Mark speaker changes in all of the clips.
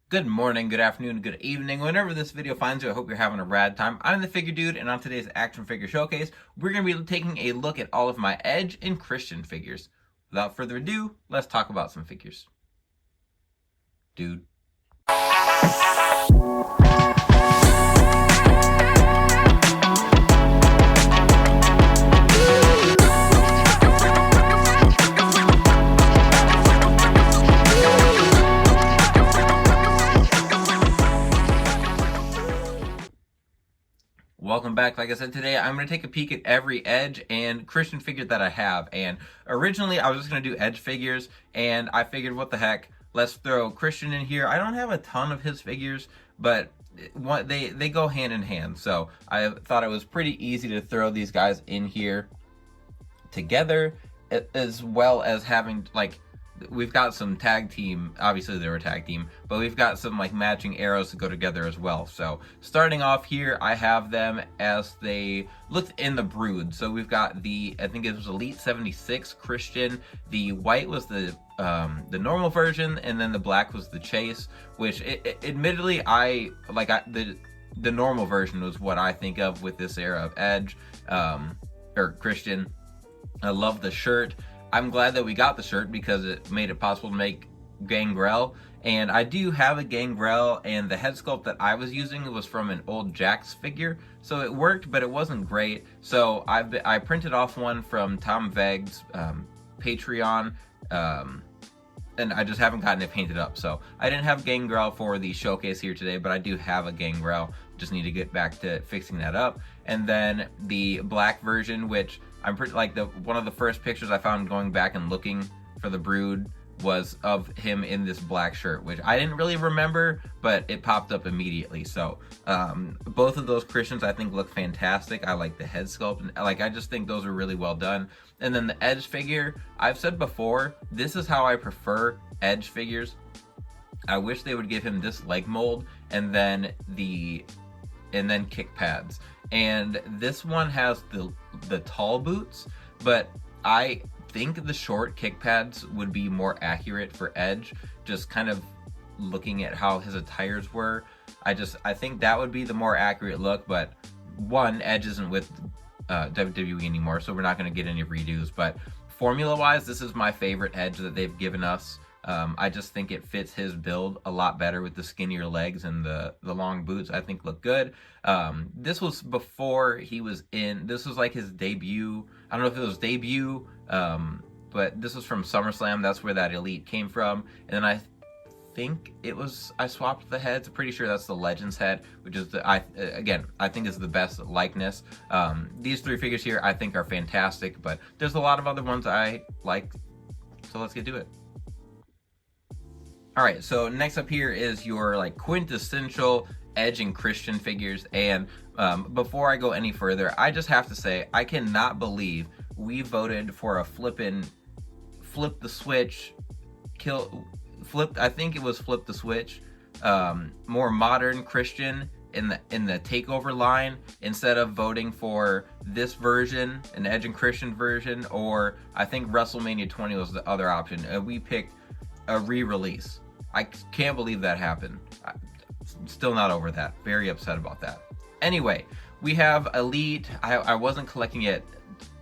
Speaker 1: Good morning, good afternoon, good evening. Whenever this video finds you, I hope you're having a rad time. I'm the Figure Dude, and on today's action figure showcase, we're going to be taking a look at all of my Edge and Christian figures. Without further ado, let's talk about some figures. Dude. Welcome back. Like I said, today I'm going to take a peek at every Edge and Christian figure that I have. And originally I was just going to do Edge figures, and I figured, what the heck, let's throw Christian in here. I don't have a ton of his figures, but they go hand in hand. So I thought it was pretty easy to throw these guys in here together, as well as having, like, we've got some tag team, obviously they were a tag team, but we've got some like matching arrows to go together as well. So starting off here, I have them as they looked in the Brood. So we've got the, I think it was Elite 76 Christian. The white was the normal version, and then the black was the Chase, which admittedly the normal version was what I think of with this era of Edge or Christian. I love the shirt. I'm glad that we got the shirt because it made it possible to make Gangrel. And I do have a Gangrel, and the head sculpt that I was using was from an old Jax figure. So it worked, but it wasn't great. So I printed off one from Tom Vegg's Patreon, and I just haven't gotten it painted up. So I didn't have Gangrel for the showcase here today, but I do have a Gangrel. Just need to get back to fixing that up. And then the black version, which I'm pretty like one of the first pictures I found going back and looking for the Brood was of him in this black shirt, which I didn't really remember, but it popped up immediately. So both of those Christians I think look fantastic. I like the head sculpt, and I just think those are really well done. And then the Edge figure, I've said before, this is how I prefer Edge figures. I wish they would give him this leg mold and then kick pads. And this one has the tall boots, but I think the short kick pads would be more accurate for Edge, just kind of looking at how his attires were. I think that would be the more accurate look, but one, Edge isn't with WWE anymore, so we're not going to get any redos, but formula wise, this is my favorite Edge that they've given us. I just think it fits his build a lot better with the skinnier legs, and the long boots I think look good. This was before he was this was like his debut. I don't know if it was debut, but this was from SummerSlam. That's where that Elite came from. And then I think I swapped the heads. I'm pretty sure that's the Legends head, which is I think is the best likeness. These three figures here I think are fantastic, but there's a lot of other ones I like. So let's get to it. Alright, so next up here is your like quintessential Edge and Christian figures, and before I go any further, I just have to say, I cannot believe we voted for a flip the switch, I think it was flip the switch, more modern Christian in the takeover line, instead of voting for this version, an Edge and Christian version, or I think WrestleMania 20 was the other option. We picked a re-release. I can't believe that happened. Still not over that. Very upset about that. Anyway, we have Elite. I wasn't collecting it.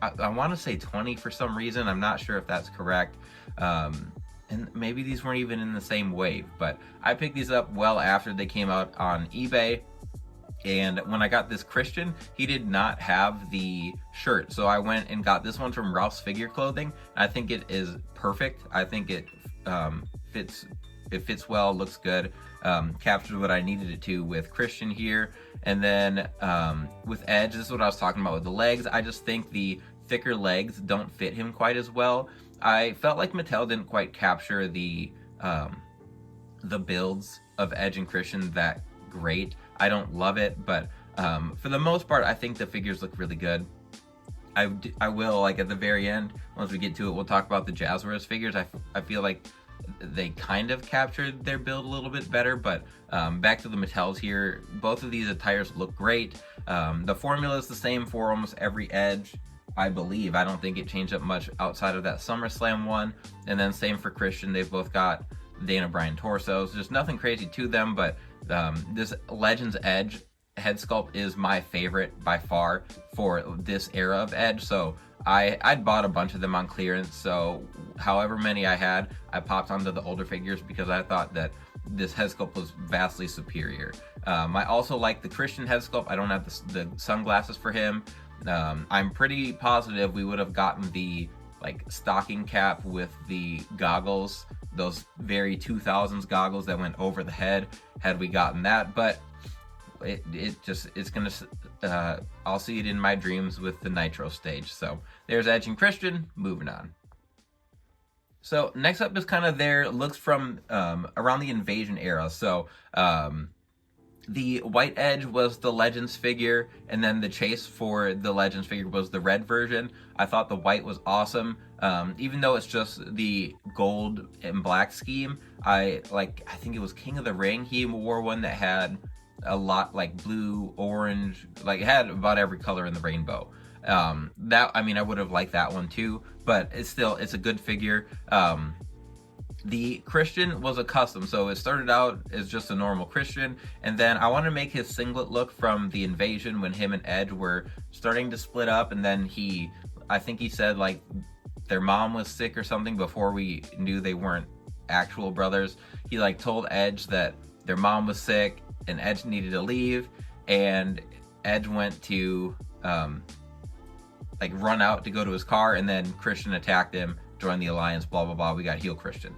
Speaker 1: I want to say 20 for some reason. I'm not sure if that's correct. And maybe these weren't even in the same wave, but I picked these up well after they came out on eBay. And when I got this Christian, he did not have the shirt. So I went and got this one from Ralph's Figure Clothing. I think it is perfect. I think it fits well, looks good, captured what I needed it to with Christian here. And then with Edge, this is what I was talking about with the legs. I just think the thicker legs don't fit him quite as well. I felt like Mattel didn't quite capture the builds of Edge and Christian that great. I don't love it, but for the most part, I think the figures look really good. I will, like at the very end, once we get to it, we'll talk about the Jazwares figures. I feel like they kind of captured their build a little bit better, but back to the Mattels here, both of these attires look great. The formula is the same for almost every Edge, I believe. I don't think it changed up much outside of that SummerSlam one. And then same for Christian, they've both got Dana Bryan torsos. There's nothing crazy to them, but this Legends Edge head sculpt is my favorite by far for this era of Edge. So I'd bought a bunch of them on clearance, so however many I had, I popped onto the older figures because I thought that this head sculpt was vastly superior. I also like the Christian head sculpt. I don't have the sunglasses for him. I'm pretty positive we would have gotten the like stocking cap with the goggles, those very 2000s goggles that went over the head, had we gotten that, but it's gonna I'll see it in my dreams with the Nitro stage. So there's Edge and Christian. Moving on. So next up is kind of their looks from around the Invasion era. So the white Edge was the Legends figure, and then the chase for the Legends figure was the red version. I thought the white was awesome. Even though it's just the gold and black scheme, I think it was King of the Ring. He wore one that had a lot like blue, orange, like it had about every color in the rainbow. I would have liked that one too, but it's a good figure. The Christian was a custom, so it started out as just a normal Christian, and then I wanted to make his singlet look from the Invasion when him and Edge were starting to split up, and then I think he said like their mom was sick or something before we knew they weren't actual brothers. He like told Edge that their mom was sick and Edge needed to leave, and Edge went to run out to go to his car, and then Christian attacked him, joined the alliance, blah blah blah. We got heel Christian.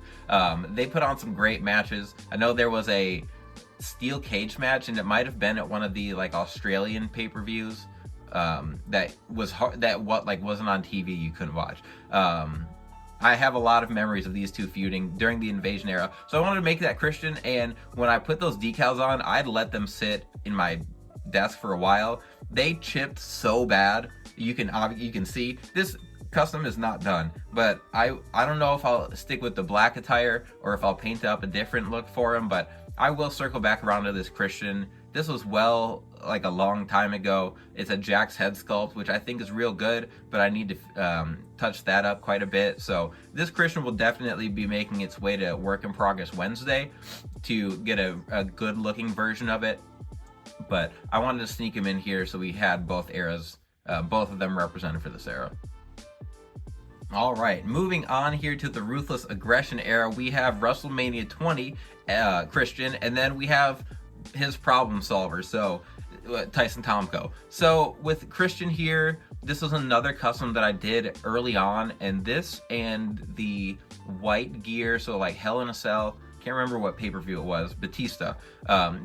Speaker 1: They put on some great matches. I know there was a steel cage match, and it might have been at one of the like Australian pay-per-views that was hard, that wasn't on TV, you couldn't watch. I have a lot of memories of these two feuding during the Invasion era, so I wanted to make that Christian, and when I put those decals on, I'd let them sit in my desk for a while. They chipped so bad. You can see this custom is not done, but I don't know if I'll stick with the black attire or if I'll paint up a different look for him, but I will circle back around to this Christian. This was like a long time ago. It's a Jax head sculpt, which I think is real good, but I need to touch that up quite a bit. So this Christian will definitely be making its way to Work in Progress Wednesday to get a good looking version of it. But I wanted to sneak him in here so we had both eras, both of them represented for this era. All right, moving on here to the Ruthless Aggression era, we have WrestleMania 20 Christian, and then we have his problem solver, so Tyson Tomko. So with Christian here, this was another custom that I did early on, and this and the white gear, so like Hell in a Cell, can't remember what pay-per-view it was, Batista.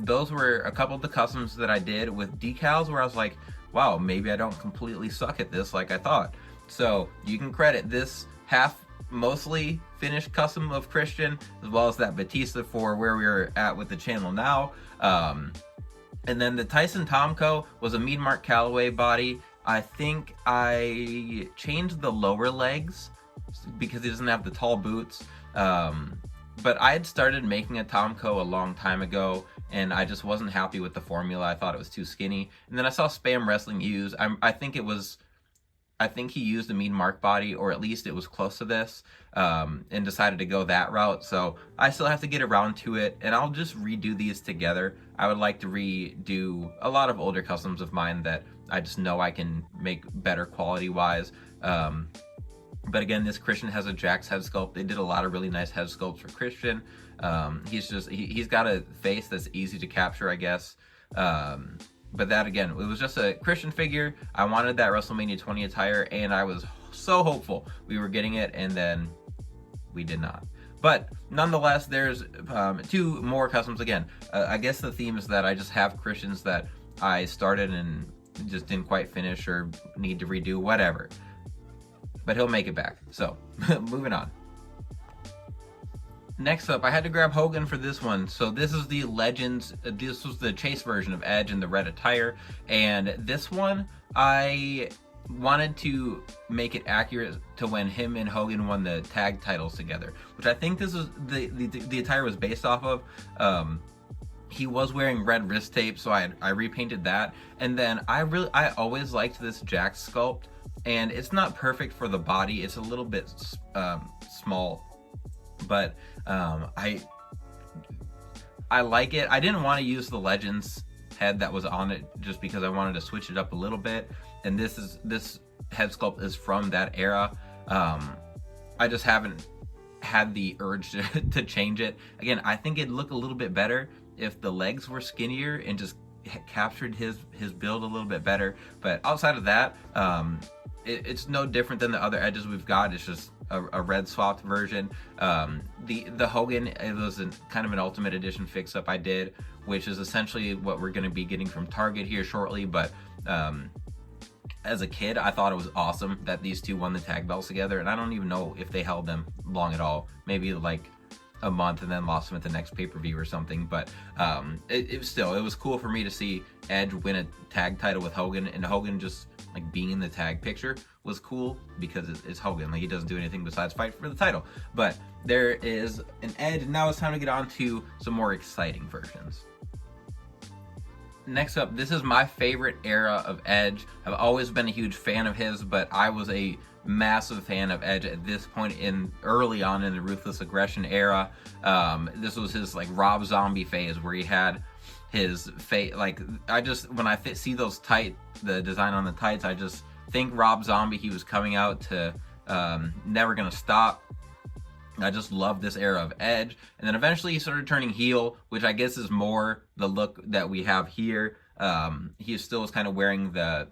Speaker 1: Those were a couple of the customs that I did with decals where I was like, wow, maybe I don't completely suck at this like I thought. So you can credit this mostly finished custom of Christian, as well as that Batista for where we're at with the channel now. And then the Tyson Tomko was a Mean Mark Calloway body. I think I changed the lower legs because he doesn't have the tall boots. But I had started making a Tomko a long time ago, and I just wasn't happy with the formula. I thought it was too skinny. And then I saw Spam Wrestling use, I think he used a Mean Mark body, or at least it was close to this, and decided to go that route. So I still have to get around to it, and I'll just redo these together. I would like to redo a lot of older customs of mine that I just know I can make better quality-wise. But again, this Christian has a Jax head sculpt. They did a lot of really nice head sculpts for Christian. He's got a face that's easy to capture, I guess. But that, again, it was just a Christian figure. I wanted that WrestleMania 20 attire, and I was so hopeful we were getting it, and then we did not. But nonetheless, there's two more customs. Again, I guess the theme is that I just have Christians that I started and just didn't quite finish or need to redo, whatever. But he'll make it back. So, moving on. Next up, I had to grab Hogan for this one. So this is the Legends, this was the chase version of Edge in the red attire. And this one, I wanted to make it accurate to when him and Hogan won the tag titles together, which I think this is the attire was based off of. He was wearing red wrist tape, so I repainted that. And then I always liked this Jax sculpt, and it's not perfect for the body. It's a little bit small but I like it. I didn't want to use the Legends head that was on it just because I wanted to switch it up a little bit, and this head sculpt is from that era. I just haven't had the urge to change it. Again, I think it'd look a little bit better if the legs were skinnier and just captured his build a little bit better. But outside of that, it's no different than the other edges we've got. It's just a red swapped version. The Hogan, it was kind of an Ultimate Edition fix up I did, which is essentially what we're going to be getting from Target here shortly. But as a kid, I thought it was awesome that these two won the tag belts together, and I don't even know if they held them long at all. Maybe like a month and then lost them at the next pay-per-view or something. But it was cool for me to see Edge win a tag title with Hogan, and Hogan just like being in the tag picture was cool because it's Hogan. Like, he doesn't do anything besides fight for the title. But there is an Edge, and now it's time to get on to some more exciting versions. Next up, this is my favorite era of Edge. I've always been a huge fan of his, but I was a massive fan of Edge at this point early on in the Ruthless Aggression era. This was his like Rob Zombie phase where he had his face, like, when I see those the design on the tights, I just think Rob Zombie. He was coming out to Never Gonna Stop. I just love this era of Edge. And then eventually he started turning heel, which I guess is more the look that we have here. He still was kind of wearing the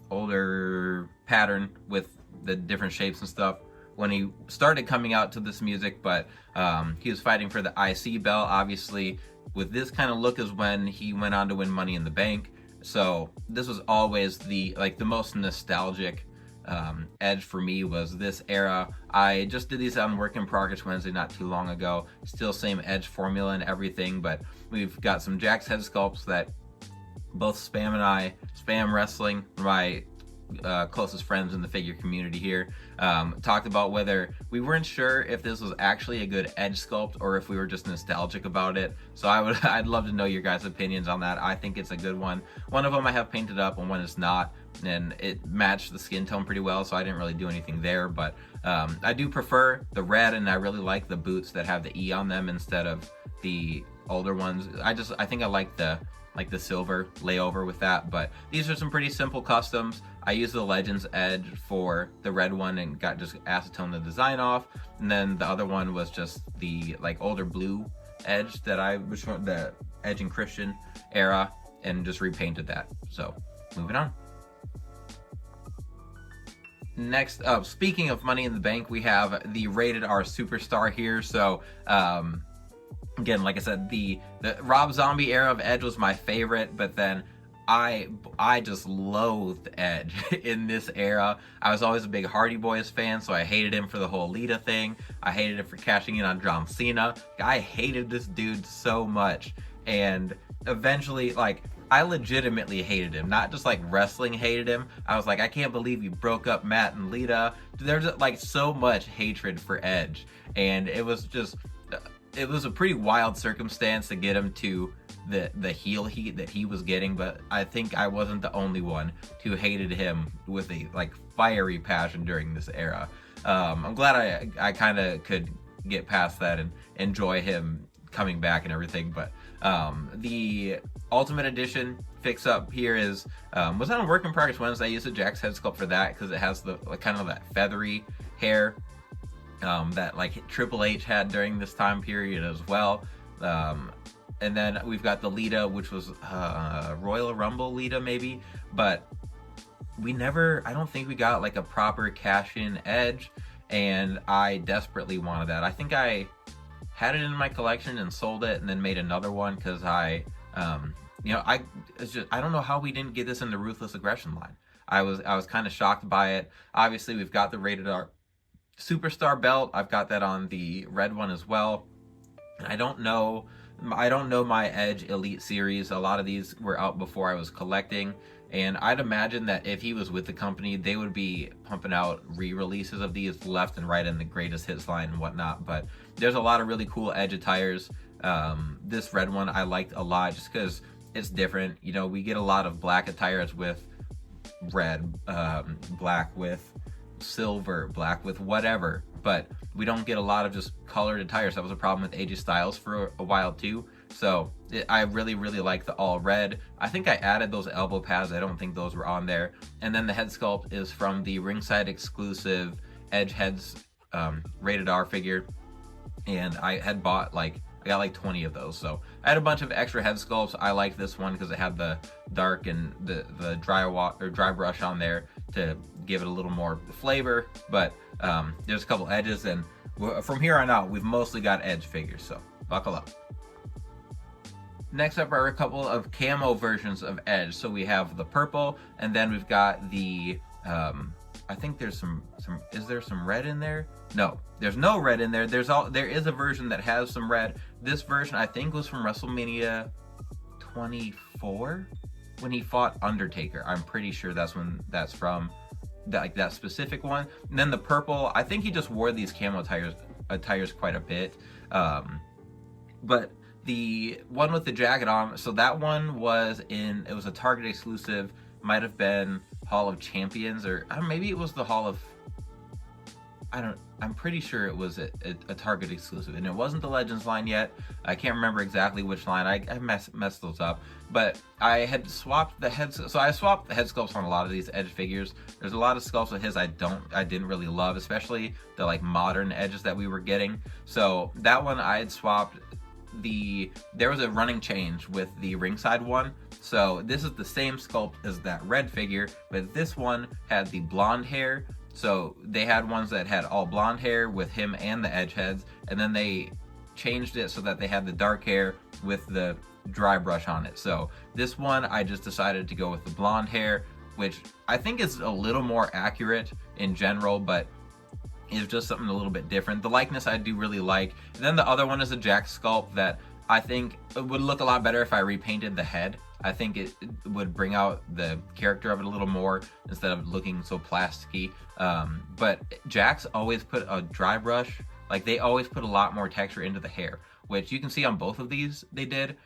Speaker 1: older pattern with the different shapes and stuff when he started coming out to this music, but he was fighting for the IC belt. Obviously, with this kind of look is when he went on to win Money in the Bank. So this was always the most nostalgic Edge for me, was this era. I just did these on Work in Progress Wednesday not too long ago. Still same Edge formula and everything, but we've got some Jack's head sculpts that both Spam and I, Spam Wrestling, my closest friends in the figure community here, talked about whether we weren't sure if this was actually a good Edge sculpt or if we were just nostalgic about it. So I'd love to know your guys' opinions on that. I think it's a good one. One of them I have painted up and one is not, and it matched the skin tone pretty well, so I didn't really do anything there. But I do prefer the red, and I really like the boots that have the E on them instead of the older ones. I think I like the silver layover with that. But these are some pretty simple customs. I used the Legends Edge for the red one and just acetone the design off, and then the other one was just the older blue Edge that I was showing, the Edge and Christian era, and just repainted that. So moving on. Next up, speaking of Money in the Bank, we have the Rated R Superstar here. So again, like I said, the Rob Zombie era of Edge was my favorite, but then I just loathed Edge in this era. I was always a big Hardy Boys fan, so I hated him for the whole Lita thing. I hated him for cashing in on John Cena. I hated this dude so much, and eventually, I legitimately hated him. Not just wrestling hated him. I was like, I can't believe you broke up Matt and Lita. There's so much hatred for Edge, and it was a pretty wild circumstance to get him to the heel heat that he was getting, but I think I wasn't the only one who hated him with a fiery passion during this era. I'm glad I kind of could get past that and enjoy him coming back and everything. But the Ultimate Edition fix up here was on Work in Progress Wednesday. I used the Jack's head sculpt for that because it has the kind of that feathery hair that Triple H had during this time period as well. And then we've got the Lita, which was Royal Rumble Lita maybe, but I don't think we got a proper cash-in Edge, and I desperately wanted that. I think I had it in my collection and sold it and then made another one because I don't know how we didn't get this in the Ruthless Aggression line. I was kind of shocked by it. Obviously, we've got the Rated R Superstar belt. I've got that on the red one as well. And I don't know my Edge Elite series. A lot of these were out before I was collecting, and I'd imagine that if he was with the company, they would be pumping out re-releases of these left and right in the greatest hits line and whatnot. But there's a lot of really cool Edge attires. This red one I liked a lot just because it's different. We get a lot of black attires with red, black with silver, black with whatever, but we don't get a lot of just colored attires. That was a problem with AJ Styles for a while too. So I really like the all red. I think I added those elbow pads. I don't think those were on there. And then the head sculpt is from the ringside exclusive Edge Heads rated R figure, and I had bought I got like 20 of those, so I had a bunch of extra head sculpts. I liked this one because it had the dark and the dry brush on there to give it a little more flavor. But there's a couple edges, and from here on out, we've mostly got Edge figures, so buckle up. Next up are a couple of camo versions of Edge. So we have the purple, and then we've got the I think there's some is there some red in there? No, there's no red in there. There is a version that has some red. This version I think was from WrestleMania 24 when he fought Undertaker. I'm pretty sure that's from that specific one. And then the purple, I think he just wore these camo attires quite a bit. But the one with the jacket on, so that one it was a Target exclusive, might have been Hall of Champions, or maybe it was the Hall of, I'm pretty sure it was a Target exclusive, and it wasn't the Legends line yet. I can't remember exactly which line. I messed those up, but I had swapped the head, so I swapped the head sculpts on a lot of these Edge figures. There's a lot of sculpts of his I didn't really love, especially the modern Edges that we were getting. So that one I had swapped. There was a running change with the ringside one. So this is the same sculpt as that red figure, but this one had the blonde hair. So they had ones that had all blonde hair with him and the Edge heads, and then they changed it so that they had the dark hair with the dry brush on it. So this one I just decided to go with the blonde hair, which I think is a little more accurate in general, but is just something a little bit different. The likeness I do really like. And then the other one is a Jax sculpt that I think would look a lot better if I repainted the head. I think it would bring out the character of it a little more instead of looking so plasticky. But Jax always put a dry brush, they always put a lot more texture into the hair, which you can see on both of these they did.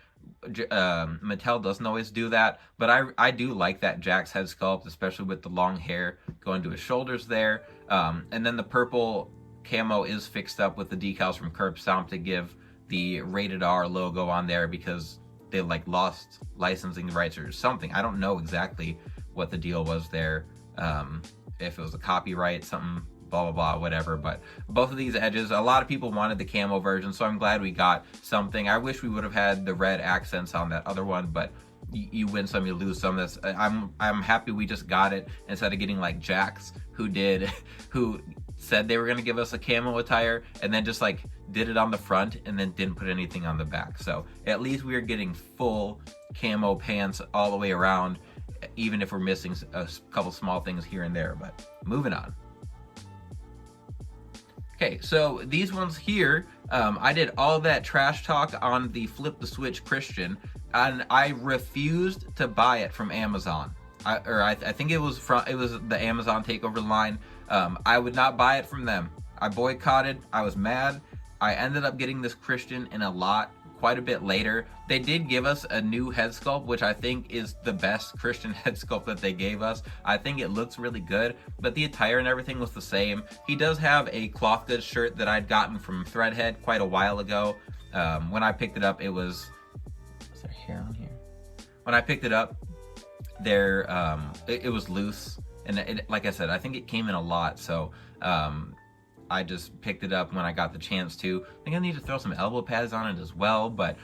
Speaker 1: Mattel doesn't always do that, but I do like that Jax head sculpt, especially with the long hair going to his shoulders there. And then the purple camo is fixed up with the decals from Curb Stomp to give the rated R logo on there because they lost licensing rights or something. I don't know exactly what the deal was there, if it was a copyright, something, blah blah blah, whatever. But both of these Edges, a lot of people wanted the camo version, so I'm glad we got something. I wish we would have had the red accents on that other one, but you win some, you lose some. I'm happy we just got it instead of getting like Jax, who said they were going to give us a camo attire and then just did it on the front and then didn't put anything on the back. So at least we are getting full camo pants all the way around, even if we're missing a couple small things here and there. But moving on. Okay, so these ones here, I did all that trash talk on the Flip the Switch Christian, and I refused to buy it from Amazon. I think it was the Amazon takeover line. I would not buy it from them. I boycotted. I was mad. I ended up getting this Christian in a lot quite a bit later. They did give us a new head sculpt, which I think is the best Christian head sculpt that they gave us. I think it looks really good, but the attire and everything was the same. He does have a cloth goods shirt that I'd gotten from Threadhead quite a while ago. When I picked it up, it was... Is there hair on here? When I picked it up, it was loose, and like I said, I think it came in a lot, so I just picked it up when I got the chance to. I think I need to throw some elbow pads on it as well, but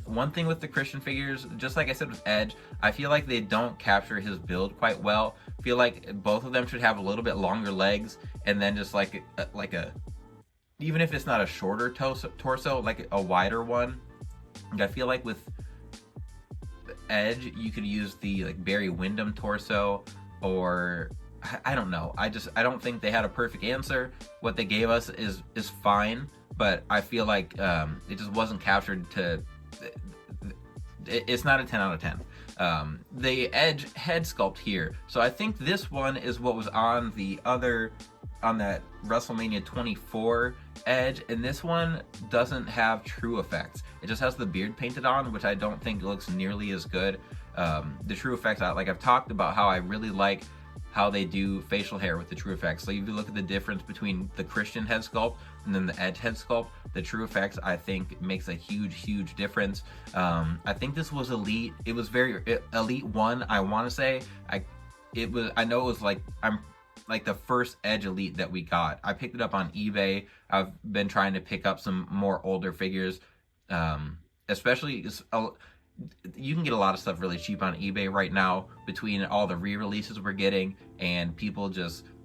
Speaker 1: one thing with the Christian figures, just like I said with Edge, I feel like they don't capture his build quite well. I feel like both of them should have a little bit longer legs, and then just even if it's not a shorter torso, like a wider one. I feel like with Edge, you could use the Barry Windham torso, or I don't know. I don't think they had a perfect answer. What they gave us is fine, but I feel like it just wasn't captured to. It's not a 10 out of 10. The Edge head sculpt here. So I think this one is what was on that WrestleMania 24 Edge, and this one doesn't have true effects. It just has the beard painted on, which I don't think looks nearly as good. The true effects, I've talked about how I really like how they do facial hair with the True Effects. So if you look at the difference between the Christian head sculpt and then the Edge head sculpt, the True Effects I think makes a huge difference. I think this was Elite. It was very Elite 1, I want to say. I know it was like the first Edge Elite that we got. I picked it up on eBay. I've been trying to pick up some more older figures, especially you can get a lot of stuff really cheap on eBay right now between all the re-releases we're getting and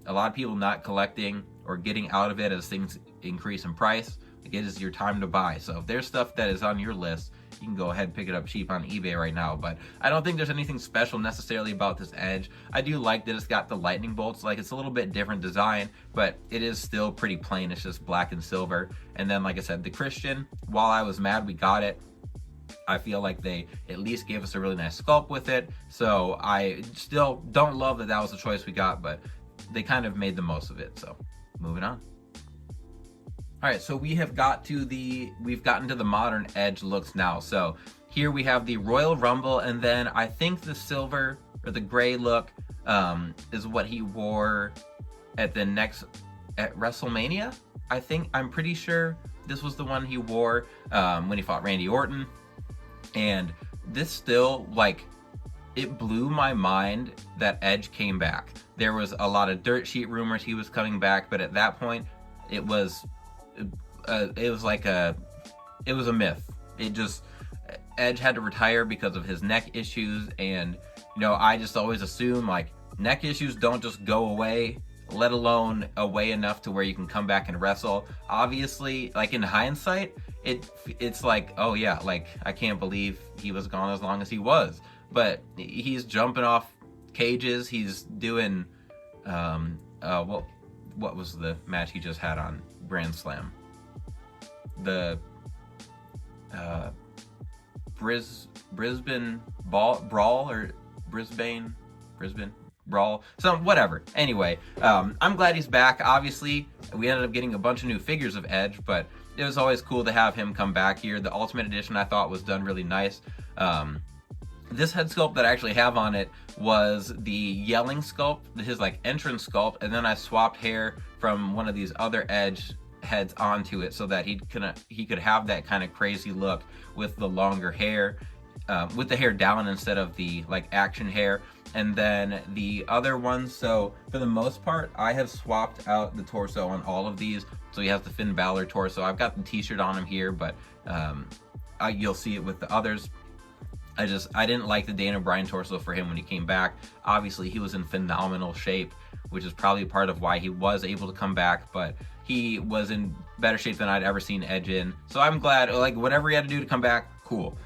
Speaker 1: a lot of people not collecting or getting out of it as things increase in price. Like, it is your time to buy. So if there's stuff that is on your list, you can go ahead and pick it up cheap on eBay right now. But I don't think there's anything special necessarily about this Edge. I do like that it's got the lightning bolts. Like, it's a little bit different design, but it is still pretty plain. It's just black and silver. And then, like I said, the Christian, while I was mad we got it, I feel like they at least gave us a really nice sculpt with it. So I still don't love that that was the choice we got, but they kind of made the most of it. So moving on. All right, so we've gotten to the modern Edge looks now. So here we have the Royal Rumble, and then I think the silver or the gray look is what he wore at WrestleMania. I'm pretty sure this was the one he wore when he fought Randy Orton. And this still, like, it blew my mind that Edge came back. There was a lot of dirt sheet rumors he was coming back, but at that point, it was a myth. Edge had to retire because of his neck issues, and I just always assume, like, neck issues don't just go away, let alone away enough to where you can come back and wrestle. Obviously, like, in hindsight, it's like, oh yeah, like, I can't believe he was gone as long as he was. But he's jumping off cages. He's doing what was the match he just had on Grand Slam? The Brisbane Brawl, or Brisbane Brawl, whatever. Anyway, I'm glad he's back. Obviously, we ended up getting a bunch of new figures of Edge, but it was always cool to have him come back here. The Ultimate Edition I thought was done really nice. This head sculpt that I actually have on it was the yelling sculpt, his like entrance sculpt, and then I swapped hair from one of these other Edge heads onto it so that he could have that kind of crazy look with the longer hair, with the hair down instead of the like action hair. And then the other ones, so for the most part, I have swapped out the torso on all of these. So he has the Finn Balor torso. I've got the t-shirt on him here, but you'll see it with the others. I didn't like the Daniel Bryan torso for him when he came back. Obviously, he was in phenomenal shape, which is probably part of why he was able to come back, but he was in better shape than I'd ever seen Edge in. So I'm glad, like, whatever he had to do to come back, cool.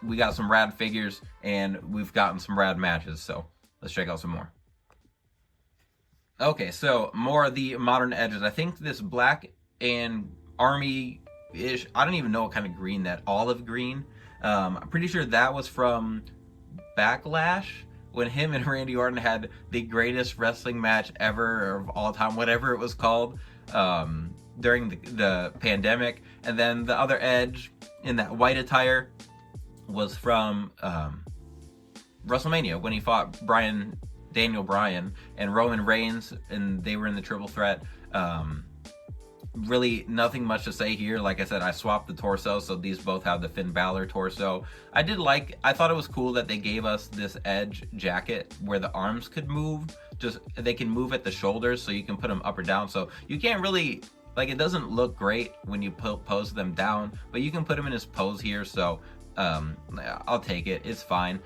Speaker 1: We got some rad figures, and we've gotten some rad matches, so let's check out some more. Okay, so more of the modern Edges. I think this black and army-ish, I don't even know what kind of green, that olive green. I'm pretty sure that was from Backlash, when him and Randy Orton had the greatest wrestling match ever of all time, whatever it was called, during the pandemic. And then the other Edge in that white attire was from WrestleMania, when he fought Daniel Bryan and Roman Reigns, and they were in the triple threat. Really nothing much to say here. Like I said, I swapped the torso, so these both have the Finn Balor torso. I thought it was cool that they gave us this Edge jacket where the arms could move. They can move at the shoulders, so you can put them up or down. So you can't really, like, it doesn't look great when you pose them down, but you can put him in his pose here, so I'll take it. It's fine.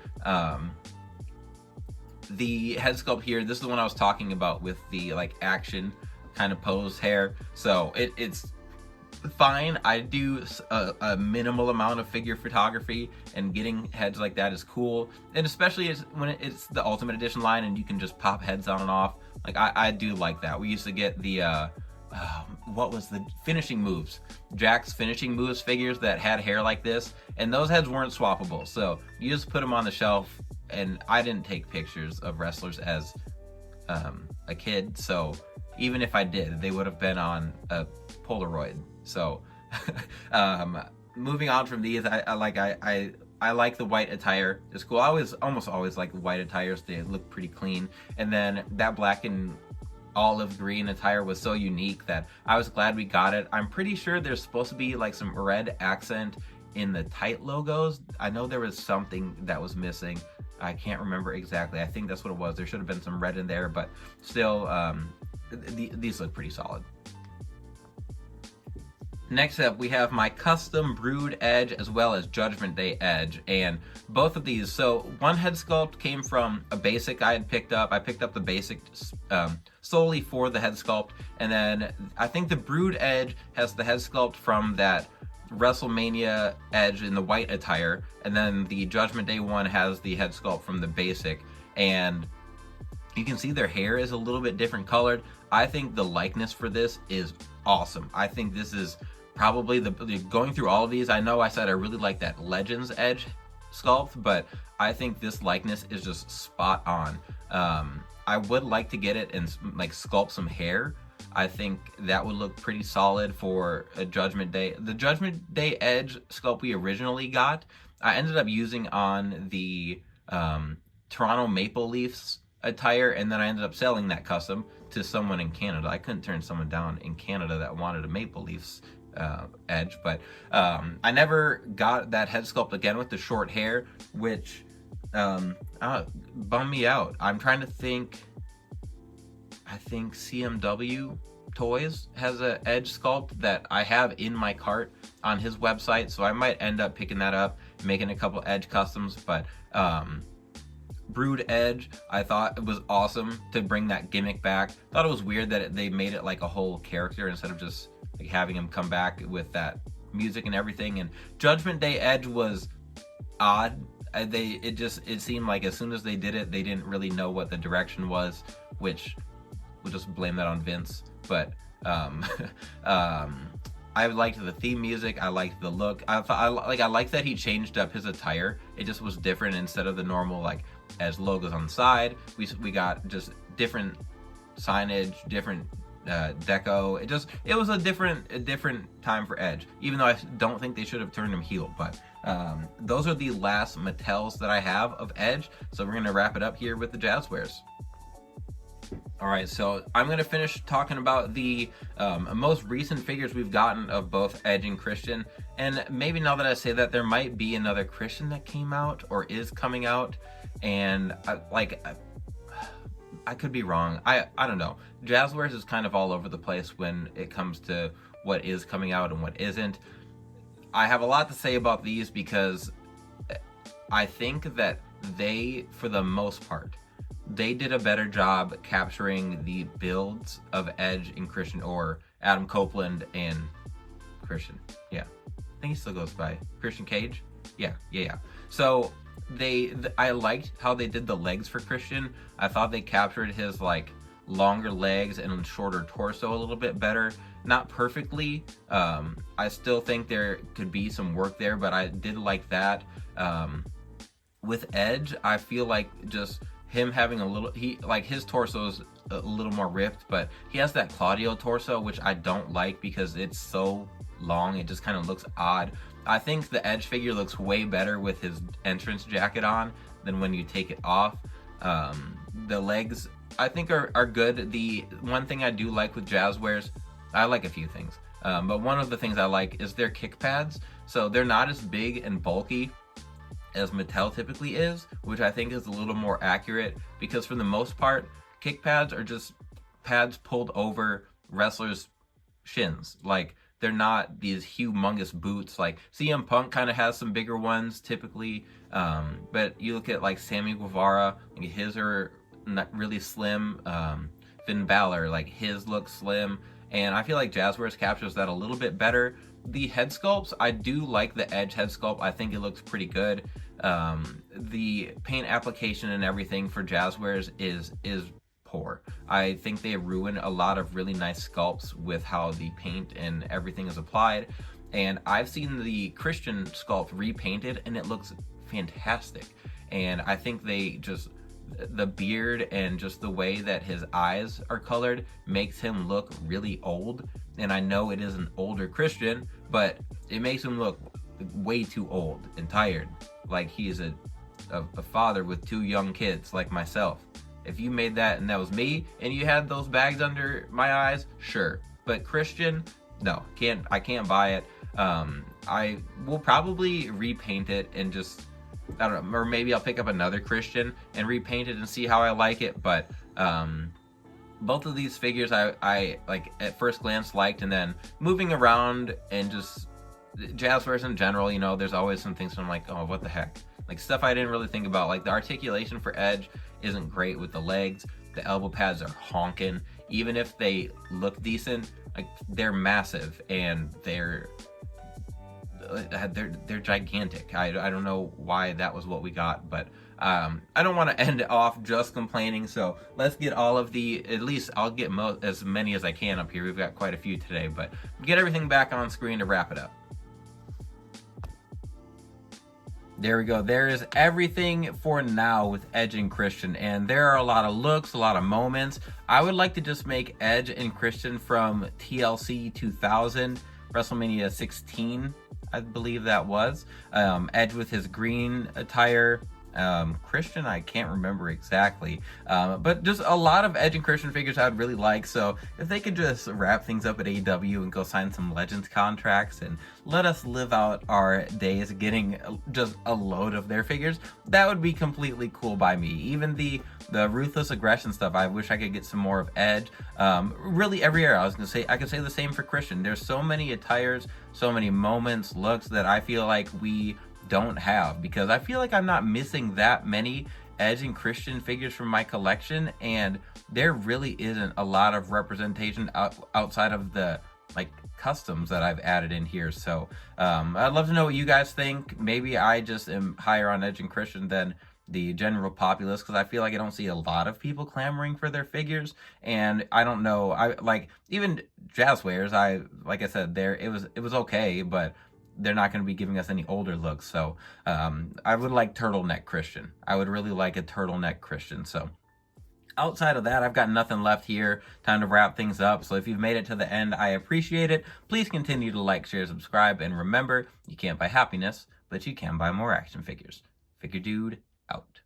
Speaker 1: The head sculpt here, this is the one I was talking about with the like action kind of pose hair, so it's fine. I do a minimal amount of figure photography, and getting heads like that is cool, and especially when it's the Ultimate Edition line and you can just pop heads on and off. Like, I do like that. We used to get the what was the finishing moves, Jack's finishing moves figures that had hair like this, and those heads weren't swappable, so you just put them on the shelf. And I didn't take pictures of wrestlers as a kid, so even if I did, they would have been on a Polaroid. So moving on from these, I I like the white attire. It's cool. Almost always like white attires. They look pretty clean. And then that black and olive green attire was so unique that I was glad we got it. I'm pretty sure there's supposed to be like some red accent in the tight logos. I know there was something that was missing. I can't remember exactly. I think that's what it was. There should have been some red in there, but still, these look pretty solid. Next up, we have my custom Brood Edge as well as Judgment Day Edge, and both of these, so one head sculpt came from a basic I had picked up. I picked up the basic solely for the head sculpt, and then I think the Brood Edge has the head sculpt from that WrestleMania Edge in the white attire, and then the Judgment Day one has the head sculpt from the basic, and you can see their hair is a little bit different colored. I think the likeness for this is awesome. I think this is probably going through all of these, I know I said I really like that Legends Edge sculpt, but I think this likeness is just spot on. I would like to get it and like sculpt some hair. I think that would look pretty solid for a Judgment Day. The Judgment Day Edge sculpt we originally got, I ended up using on the Toronto Maple Leafs attire, and then I ended up selling that custom to someone in Canada. I couldn't turn someone down in Canada that wanted a Maple Leafs edge, but I never got that head sculpt again with the short hair, which bummed me out. I'm trying to think. I think CMW Toys has an edge sculpt that I have in my cart on his website, so I might end up picking that up, making a couple edge customs. But Brood Edge, I thought it was awesome to bring that gimmick back. Thought it was weird that they made it like a whole character instead of just like having him come back with that music and everything. And Judgment Day Edge was odd. It seemed like as soon as they did it, they didn't really know what the direction was, which we'll just blame that on Vince. But I liked the theme music. I liked the look. I liked that he changed up his attire. It just was different. Instead of the normal like Edge logos on the side, we got just different signage, different deco. It was a different time for Edge, even though I don't think they should have turned him heel. But those are the last Mattels that I have of Edge, so we're gonna wrap it up here with the Jazwares. Alright, so I'm going to finish talking about the most recent figures we've gotten of both Edge and Christian, and maybe now that I say that, there might be another Christian that came out or is coming out, and I could be wrong. I don't know. Jazwares is kind of all over the place when it comes to what is coming out and what isn't. I have a lot to say about these because I think that they, for the most part, they did a better job capturing the builds of Edge and Christian, or Adam Copeland and Christian. Yeah, I think he still goes by Christian Cage. Yeah. So I liked how they did the legs for Christian. I thought they captured his like longer legs and shorter torso a little bit better. Not perfectly. I still think there could be some work there, but I did like that. With Edge, I feel like just him having a little, his torso is a little more ripped, but he has that Claudio torso, which I don't like because it's so long. It just kind of looks odd. I think the Edge figure looks way better with his entrance jacket on than when you take it off. The legs, I think, are good. The one thing I do like with Jazwares, I like a few things, but one of the things I like is their kick pads. So they're not as big and bulky as Mattel typically is, which I think is a little more accurate, because for the most part, kick pads are just pads pulled over wrestlers' shins. Like, they're not these humongous boots. Like CM Punk kind of has some bigger ones typically, but you look at like Sammy Guevara, like his are not really slim. Finn Balor, like his looks slim, and I feel like Jazwares captures that a little bit better. The head sculpts, I do like the Edge head sculpt. I think it looks pretty good. The paint application and everything for Jazwares is poor. I think they ruin a lot of really nice sculpts with how the paint and everything is applied. And I've seen the Christian sculpt repainted and it looks fantastic. And I think the beard and just the way that his eyes are colored makes him look really old. And I know it is an older Christian, but it makes him look way too old and tired, like he is a father with 2 young kids like myself. If you made that and that was me and you had those bags under my eyes, sure. But Christian, no, I can't buy it. I will probably repaint it and just, I don't know, or maybe I'll pick up another Christian and repaint it and see how I like it. But both of these figures I like at first glance liked, and then moving around and just Jazwares in general, you know, there's always some things I'm like, oh, what the heck? Like stuff I didn't really think about. Like the articulation for Edge isn't great with the legs. The elbow pads are honking. Even if they look decent, like they're massive and they're gigantic. I don't know why that was what we got, but I don't want to end off just complaining, so let's get all of the, at least I'll get as many as I can up here. We've got quite a few today, but get everything back on screen to wrap it up. There we go. There is everything for now with Edge and Christian, and there are a lot of looks, a lot of moments. I would like to just make Edge and Christian from TLC 2000, WrestleMania 16, I believe that was. Edge with his green attire. Christian, I can't remember exactly, but just a lot of Edge and Christian figures I'd really like. So if they could just wrap things up at AEW and go sign some Legends contracts and let us live out our days getting just a load of their figures, that would be completely cool by me. Even the Ruthless Aggression stuff, I wish I could get some more of Edge. Really every era. I could say the same for Christian. There's so many attires, so many moments, looks that I feel like we don't have, because I feel like I'm not missing that many Edge and Christian figures from my collection, and there really isn't a lot of representation outside of the like customs that I've added in here. So I'd love to know what you guys think. Maybe I just am higher on Edge and Christian than the general populace, because I feel like I don't see a lot of people clamoring for their figures, and I don't know, I like even Jazwares, like I said, it was okay, but they're not going to be giving us any older looks. So I would like turtleneck Christian. I would really like a turtleneck Christian. So outside of that, I've got nothing left here. Time to wrap things up. So if you've made it to the end, I appreciate it. Please continue to like, share, subscribe, and remember, you can't buy happiness, but you can buy more action figures. Figure Dude out.